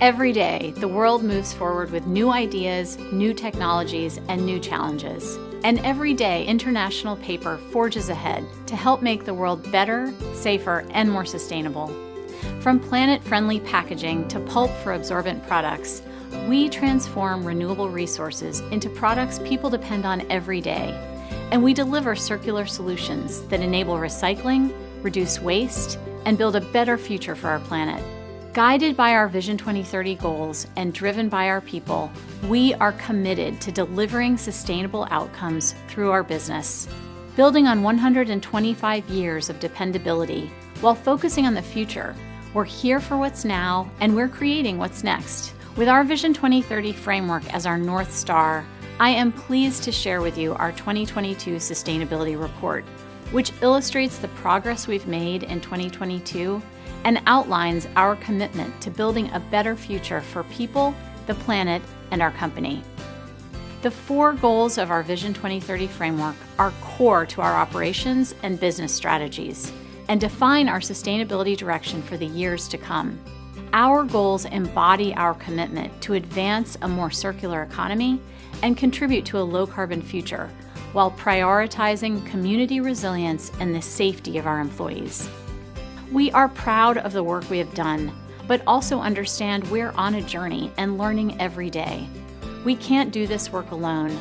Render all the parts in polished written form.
Every day, the world moves forward with new ideas, new technologies, and new challenges. And every day, International Paper forges ahead to help make the world better, safer, and more sustainable. From planet-friendly packaging to pulp for absorbent products, we transform renewable resources into products people depend on every day. And we deliver circular solutions that enable recycling, reduce waste, and build a better future for our planet. Guided by our Vision 2030 goals and driven by our people, we are committed to delivering sustainable outcomes through our business. Building on 125 years of dependability while focusing on the future, we're here for what's now and we're creating what's next. With our Vision 2030 framework as our North Star, I am pleased to share with you our 2022 Sustainability Report, which illustrates the progress we've made in 2022 and outlines our commitment to building a better future for people, the planet, and our company. The 4 goals of our Vision 2030 framework are core to our operations and business strategies and define our sustainability direction for the years to come. Our goals embody our commitment to advance a more circular economy and contribute to a low-carbon future while prioritizing community resilience and the safety of our employees. We are proud of the work we have done, but also understand we're on a journey and learning every day. We can't do this work alone.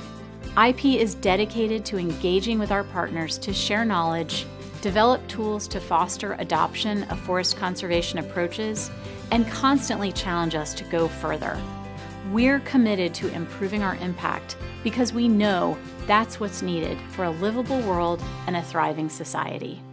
IP is dedicated to engaging with our partners to share knowledge, develop tools to foster adoption of forest conservation approaches, and constantly challenge us to go further. We're committed to improving our impact because we know that's what's needed for a livable world and a thriving society.